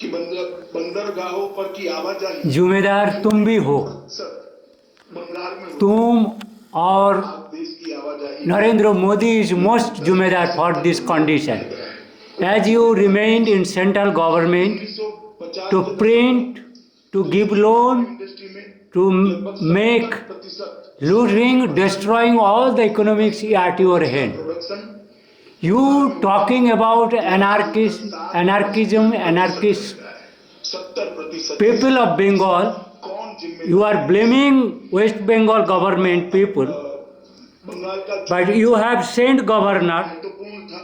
कि बंदरगाहों पर की आवाजाही जिम्मेदार तुम भी हो, बंगाल में तुम और देश की आवाजाही Narendra Modi is most जिम्मेदार for this condition. As you remained in central government 1950 to print, to give loan, industry में to make losing, destroying all the economics at your hand. Production You talking about anarchism, anarchist 70% people of Bengal, कौन जिम्मेदार you are blaming West Bengal government people, Bengal का but you have sent governor, महत्वपूर्ण था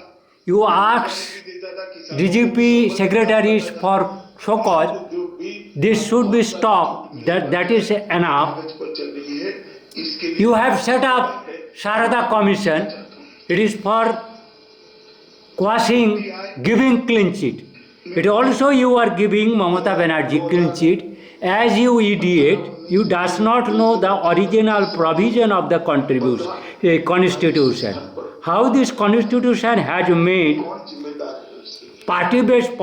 you asked देता था किसान DGP secretaries for so cause, जो भी this should be stopped, that is enough. कागज पर चल रही है इसके लिए You have set up Sharada Commission, it is for quashing, giving clean sheet. It also you are giving Mamata Banerjee clean sheet. As you idiot, you does not know the original provision of the constitution. How this constitution has made कौन जिम्मेदार है उसके party-based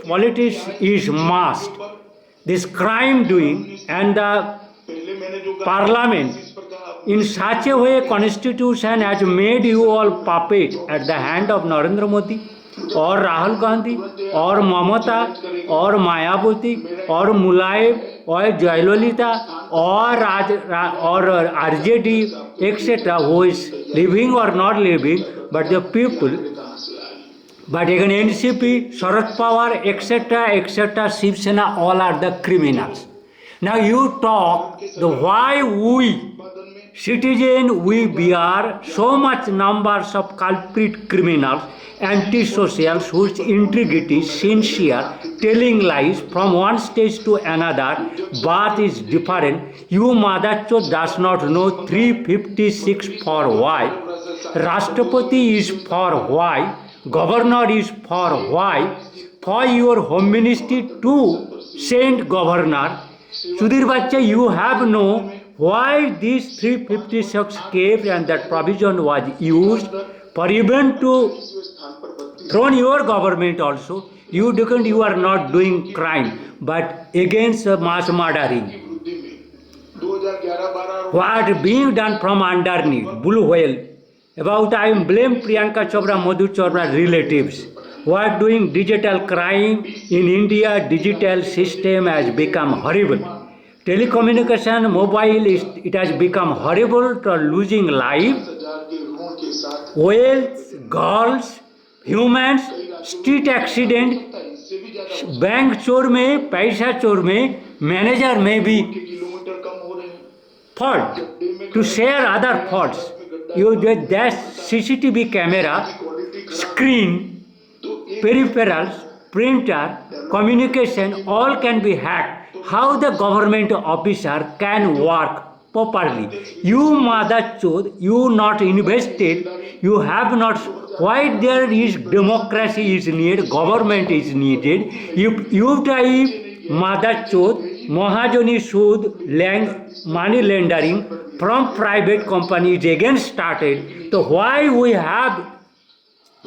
politics is must. This crime doing and the पहले मैंने जो parliament इस पर कहा in such a way constitution has made you all puppet at the hand of Narendra Modi or Rahul Gandhi or Mamata or Mayawati or Mulayam or Jayalalitha or RJD etc. who is living or not living, but the people, कहाँ से आई but again NCP, Sharad Pawar etc. etc. Shiv Sena, all are the criminals. Now you talk the why we बदन में citizen we bear so much numbers of culprit criminals, antisocials whose integrity, sincere, telling lies from one stage to another, but is different. You mother chod does not know 356 for why, Rashtrapati is for why, Governor is for why, for your Home Ministry to send Governor. Sudhir Bachcha, you have no why these 356 came and that provision was used for even to स्थान पर 32 thrown your government also. You declared you are not doing crime, but against mass murdering. वृद्धि में 2011-12 What being done from underneath, blue whale. About I blame Priyanka Chopra, Madhu Chopra relatives. What doing digital crime in India, digital system has become horrible. Telecommunication, mobile, it has become horrible to losing life, 10,000 के ऋणों के साथ wealth, girls, humans, street accident, इससे भी ज्यादा bank चोर में, पैसा चोर में, मैनेजर में भी किलोमीटर कम हो रहे हैं fault to share other faults. You get that CCTV camera, screen, peripherals, printer, communication, all can be hacked. How the government officer can work properly? You mother chod, you not invested, you have not. Why there is democracy is needed, government is needed. If you type mother chod, Mahajani Sud, money laundering from private companies again started. So why we have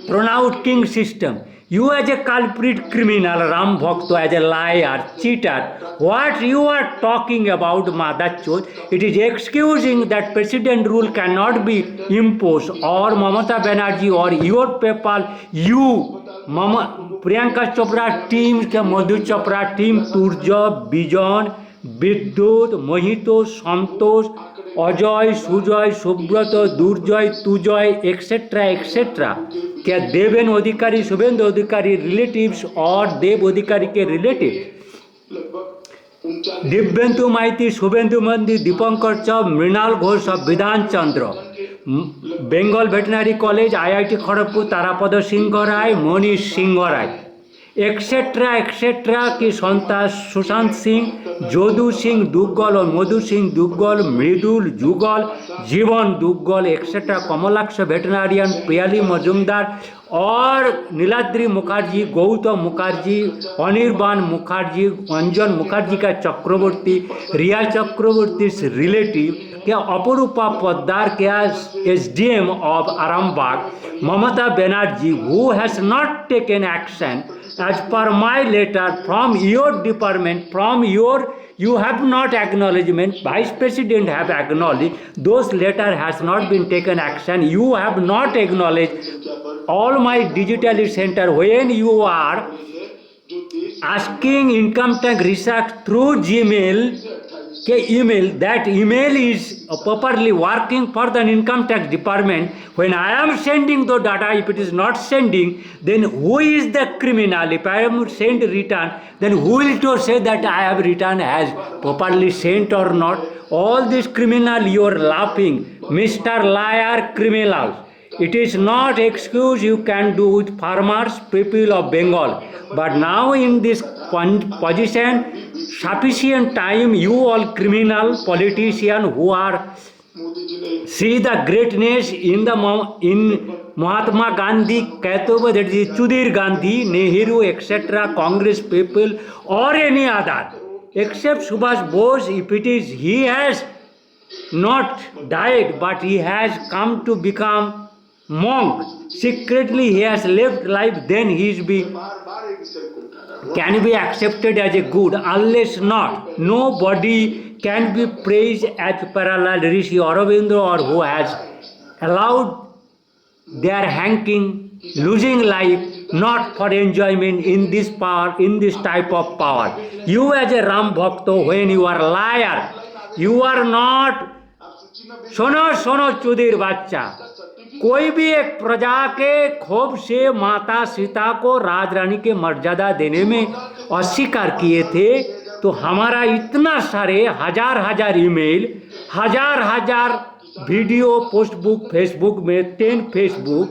pronounced king system? You as a culprit criminal, Ram Bhakta, as a liar, cheater, what you are talking about, Madachod, it is excusing that president rule cannot be imposed, or Mamata Banerjee, or your people, you, Priyanka Chopra team, Madhu Chopra team, Turja, Bijan, Bidyut, Mohito, Santosh, Ajay, Sujay, Subrata, Durjay, Tujay, etc. etc. क्या देवेन अधिकारी शुभेंदु अधिकारी relatives और देव अधिकारी के relative लगभग दिव्यंतु माइती शुभेंदु मंदी दीपंकर चौब मृणाल घोष और Bidhan Chandra Bengal veterinary college IIT Kharagpur Tarapada Singh Roy Manish Singh Roy etcetera की संता सुशांत सिंह जोदू सिंह दुग्गल और मधु सिंह दुग्गल मृदुल जुगल जीवन दुग्गल एक्सेट्रा कमलाक्ष वेटनारियन पियाली मजुमदार और नीलाद्री मुखर्जी गौतम मुखर्जी अनिर्बान मुखर्जी अंजन मुखर्जी का चक्रवर्ती रिया चक्रवर्ती रिलेटिव क्या अपरूपा पोद्दार क्या SDM of Arambagh Mamata Banerjee who has not taken action as per my letter from your department, you have not acknowledgement, Vice President have acknowledged, those letter has not been taken action, you have not acknowledged all my digital center when you are asking income tax research through Gmail, email, that email is properly working for the income tax department. When I am sending the data, if it is not sending, then who is the criminal? If I am sent return, then who will to say that I have returned has properly sent or not? All this criminal, you are laughing, Mr. Liar criminals. It is not excuse you can do with farmers, people of Bengal. But now in this position, sufficient time, you all criminal politicians who are see the greatness in Mahatma Gandhi, Kaitoba, that is Chudir Gandhi, Nehru, etc., Congress people, or any other, except Subhash Bose, if it is he has not died, but he has come to become monk. Secretly he has left life, then he is can be accepted as a good, unless not. Nobody can be praised as parallel Rishi Aurobindo or who has allowed their hanging, losing life, not for enjoyment in this power, in this type of power. You as a Ram Bhakto, when you are liar, you are not सोनो चुदीर बच्चा, कोई भी एक प्रजा के खोब से माता सीता को राजरानी के मर्यादा देने में अस्वीकार किए थे, तो हमारा इतना सारे हजार ईमेल, हजार वीडियो पोस्ट बुक फेसबुक में 10 Facebook,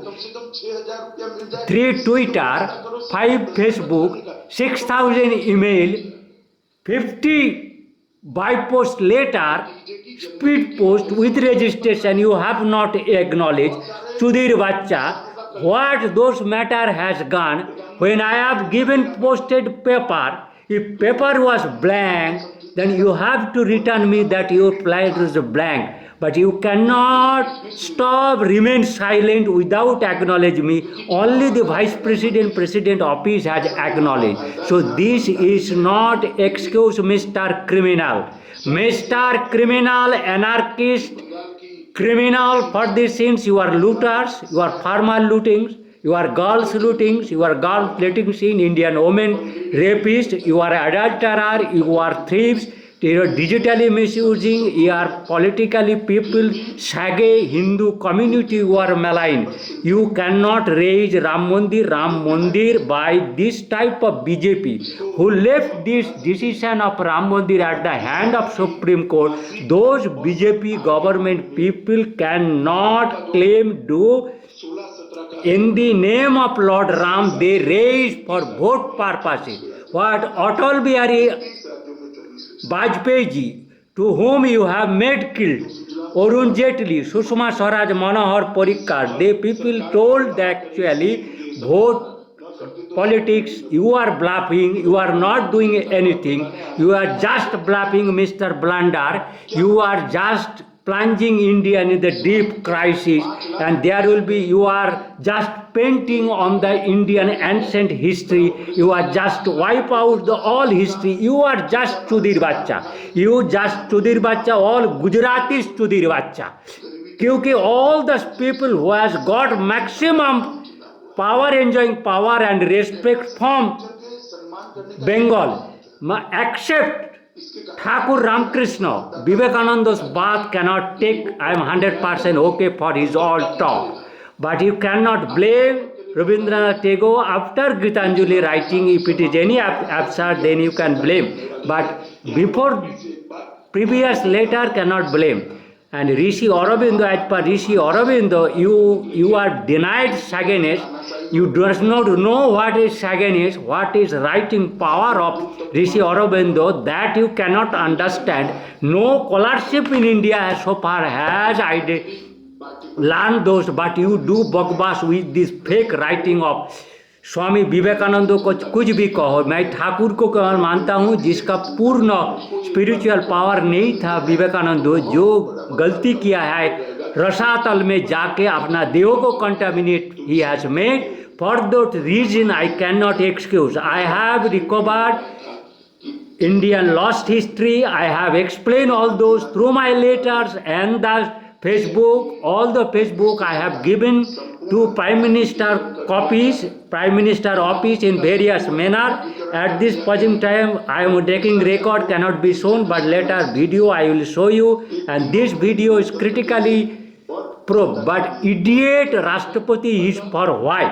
3 Twitter, 5 Facebook, 6000 email, 50 by post letter, speed post with registration, you have not acknowledged. Sudhir Bacha, what those matter has gone, when I have given posted paper, if paper was blank, then you have to return me that your flight is blank. But you cannot remain silent without acknowledging me. Only the Vice President, President office has acknowledged. So this is not excuse, Mr. Criminal. Mr. Criminal, anarchist, criminal for these sins, you are looters, you are farmer lootings, you are girls lootings, you are girl lootings in Indian women, rapists, you are adulterer, you are thieves, you are digitally misusing, you are politically people, Sage Hindu community, you are malign. You cannot raise Ram Mandir by this type of BJP who left this decision of Ram Mandir at the hand of Supreme Court. Those BJP government people cannot claim do in the name of Lord Ram, they raise for vote purposes. What Atal Bihari Vajpayee ji, to whom you have made killed, Arun Jaitley, Sushma Swaraj, Manohar Parrikar, they people told that actually vote politics, you are bluffing, you are not doing anything, you are just bluffing, Mr. Blunder, you are just plunging India in the deep crisis, and there will be, you are just painting on the Indian ancient history, you are just wipe out the all history, you are just Chudir Bacha, you just Chudir Bacha, all Gujaratis Chudir Bacha, because all the people who has got maximum power, enjoying power and respect from Bengal, except Thakur Ramakrishna, Vivekananda's bath cannot take, I am 100% okay for his all talk. But you cannot blame Rabindranath Tagore after Gitanjali writing, if it is any absurd, then you can blame. But before previous letter cannot blame. And Rishi Aurobindo, as per Rishi Aurobindo, you are denied Saganess. You do not know what is Saganess, what is writing power of Rishi Aurobindo, that you cannot understand. No scholarship in India so far has learned those, but you do bugbash with this fake writing of Swami Vivekananda को कुछ भी कहो, मैं ठाकुर को मानता हूँ जिसका पूर्ण स्पिरिचुअल पावर नहीं था विवेकानंद, जो गलती किया है रसातल में जाके अपना देह को contaminate he has made For that reason, I cannot excuse. I have recovered Indian lost history. I have explained all those through my letters and the Facebook. All the Facebook I have given to Prime Minister copies, Prime Minister office in various manner. At this present time, I am taking record, cannot be shown, but later video I will show you. And this video is critically proved. But idiot Rashtrapati is for why?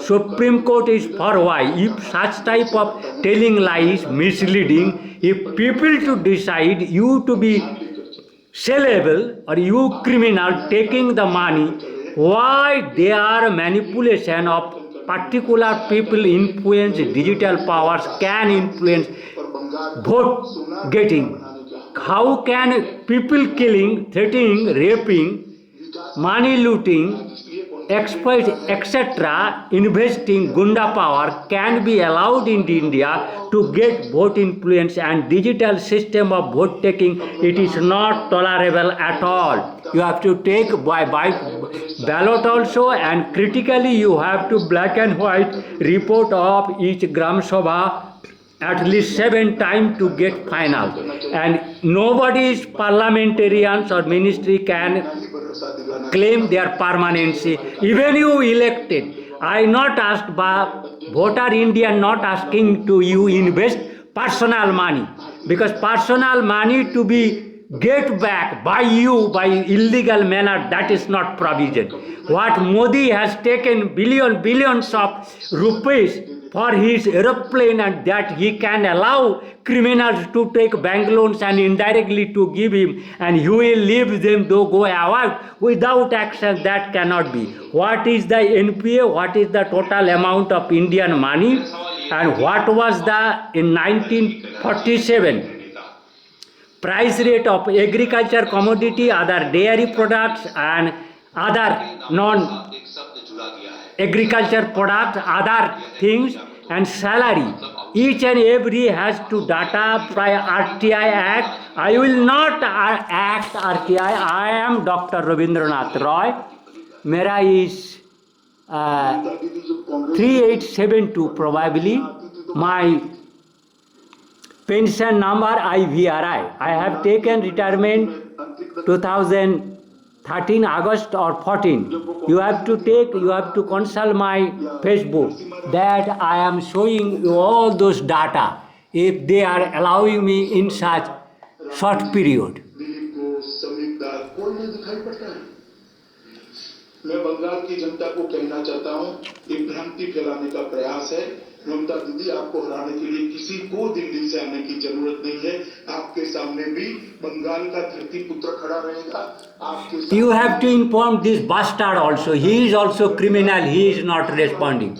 Supreme Court is for why? If such type of telling lies, misleading, if people to decide you to be sellable or you criminal taking the money, why they are manipulation of particular people influence digital powers can influence vote getting. How can people killing, threatening, raping, money looting, exploit, etc., investing Gunda power can be allowed in India to get vote influence and digital system of vote taking? It is not tolerable at all. You have to take by ballot also, and critically you have to black and white report of each Gram Sabha at least 7 times to get final. And nobody's parliamentarians or ministry can claim their permanency. Even you elected, I not asked by voter Indian not asking to you invest personal money, because personal money to be get back by you by illegal manner, that is not provision. What Modi has taken billions of rupees for his aeroplane, and that he can allow criminals to take bank loans and indirectly to give him, and he will leave them to go away without action. That cannot be. What is the NPA? What is the total amount of Indian money? And what was the in 1947 price rate of agriculture commodity, other dairy products and other non agriculture products, other things, and salary. Each and every has to data by RTI Act. I will not act RTI. I am Dr. Rabindranath Roy. Mera is 3872 probably. My pension number IVRI. I have taken retirement 2013 August or 14. You have to consult my Facebook, that I am showing you all those data if they are allowing me in such short period. मैं बंगाल की जनता को कहना चाहता हूं, ये भ्रांति फैलाने का प्रयास है। ममता दीदी, आपको हराने के लिए किसी को दिल्ली से आने की जरूरत नहीं है। आपके सामने भी बंगाल का धरती पुत्र खड़ा रहेगा। आपके You have to inform this bastard also. He is also criminal. He is not responding.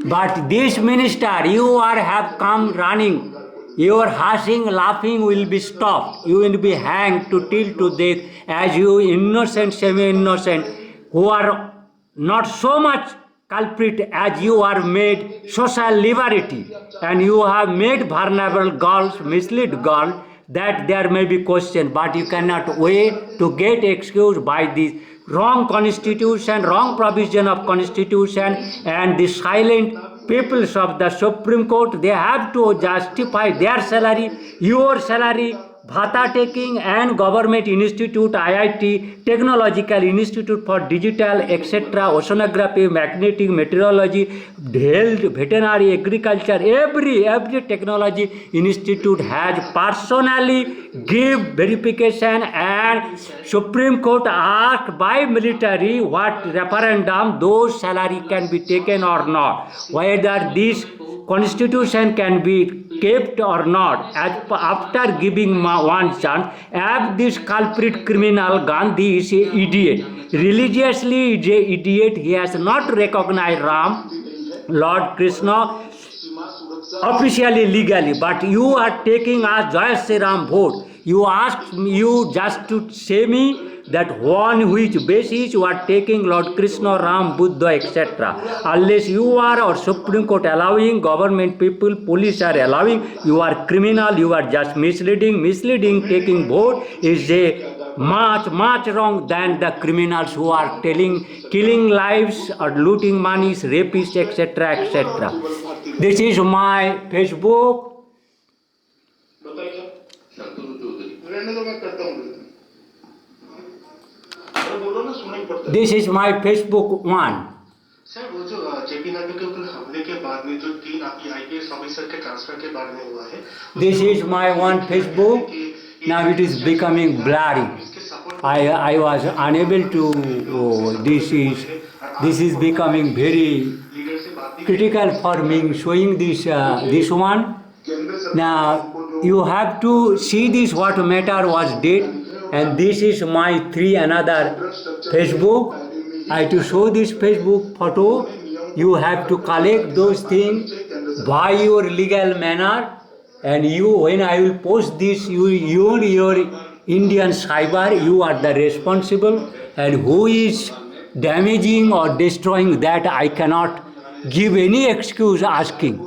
But this minister, you have come running. Your hushing, laughing will be stopped. You will be hanged to till to death as you innocent, semi-innocent, who are not so much culprit as you are made social liberty, and you have made vulnerable girls, mislead girls, that there may be question, but you cannot wait to get excused by this wrong constitution, wrong provision of constitution, and the silent peoples of the Supreme Court. They have to justify their salary, your salary, Bhata taking, and government institute, IIT, technological institute for digital, etc., oceanography, magnetic, meteorology, health, veterinary, agriculture, every technology institute has personally give verification, and Supreme Court asked by military what referendum those salary can be taken or not, whether this constitution can be kept or not. After giving one chance, if this culprit criminal Gandhi is an idiot, religiously is an idiot, he has not recognized Ram, Lord Krishna, officially, legally, but you are taking us Jai Shri Ram vote. You asked you just to say me that one which basis you are taking Lord Krishna, Ram, Buddha, etc. Unless you are or Supreme Court allowing, government people, police are allowing, you are criminal, you are just misleading. Misleading, taking vote is a much wrong than the criminals who are killing lives or looting monies, rapists, etc. etc. This is my Facebook. बताइए रहने दो, मैं करता हूँ। अरे बोलो ना, सुनाई पड़ता है। This is my Facebook one. Sir वो जो जेपी नड्डा के ऊपर हमले के बाद में जो 3 आईपीएस ऑफिसर के ट्रांसफर के बारे में हुआ है, This is my one Facebook. Now it is becoming blurry. I was unable to. This is becoming very critical for me. Showing this one. Now you have to see this what matter was did, and this is my another Facebook. I to show this Facebook photo. You have to collect those things by your legal manner, and you, when I will post this, your Indian cyber, you are the responsible, and who is damaging or destroying that I cannot give any excuse asking.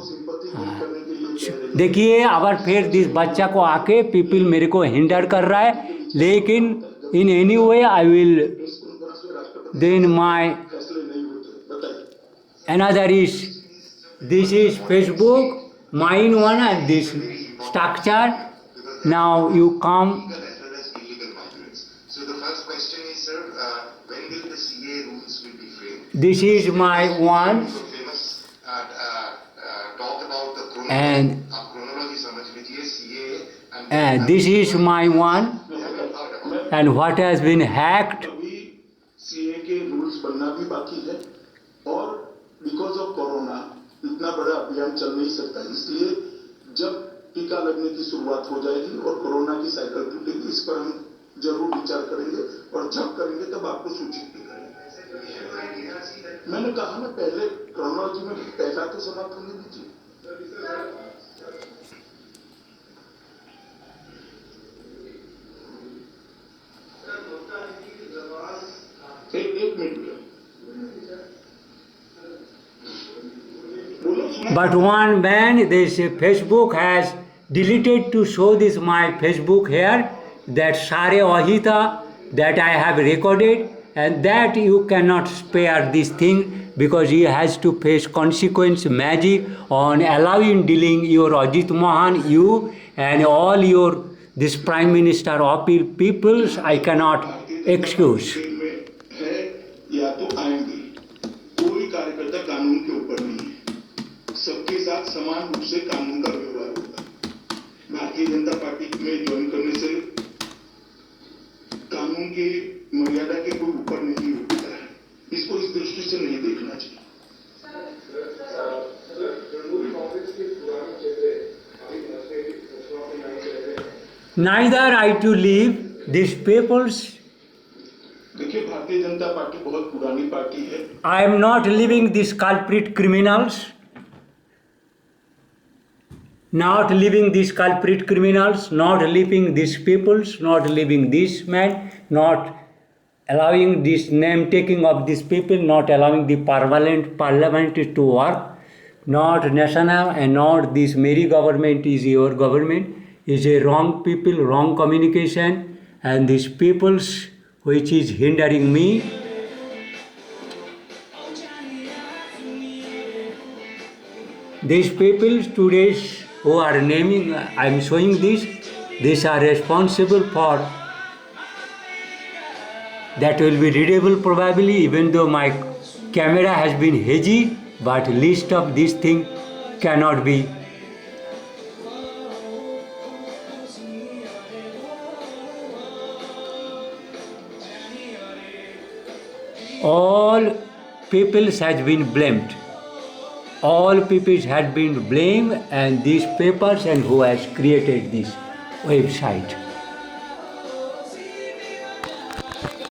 देखिए अगर फिर this बच्चा को आके people मेरे को hinder कर रहा है, लेकिन in any way I will then my another is this is Facebook, mine one, and this structure. Now you come. So the first question is, sir, when will the CA rules will be framed? This is my one, So famous talk about the and chronology समझ लीजिए CA and this is my one, and what has been hacked. अभी CA के rules बनना भी बाकी है, और because of corona इतना बड़ा अभियान चल नहीं सकता, इसलिए जब टीका लगने की शुरुआत हो जाएगी और कोरोना की साइकिल टूटेगी, इस पर हम जरूर विचार करेंगे, और जब करेंगे तब आपको सूचित भी करेंगे। मैंने कहा ना, पहले क्रोनोलॉजी में पहला तो समाप्त होने दीजिए। एक minute. But one man, this Facebook has deleted to show this my Facebook here, that Sare Ahita that I have recorded, and that you cannot spare this thing because he has to face consequence magic on allowing dealing your Ajit Mohan, you and all your this Prime Minister appeal peoples. I cannot excuse. है या तो आएंगे, कोई कार्यकर्ता कानून के ऊपर नहीं है, सबके साथ समान रूप से कानून का व्यवहार होगा। भारतीय जनता पार्टी में ज्वाइन करने से कानून की मर्यादा के कोई ऊपर नहीं उठता है, इसको इस दृष्टि से नहीं देखना चाहिए। Neither I to leave these peoples. देखिए, भारतीय जनता पार्टी बहुत पुरानी पार्टी है। I am not leaving these culprit criminals. Not leaving these culprit criminals, not leaving these peoples, not leaving this man, not allowing this name taking of these people, not allowing the parliament to work, not national and not this Mary government is your government, is a wrong people, wrong communication, and these peoples which is hindering me. These people today who are naming, I am showing this, these are responsible for, that will be readable probably, even though my camera has been hazy, but list of this thing cannot be. All peoples has been blamed. All peoples had been blamed, and these papers and who has created this website.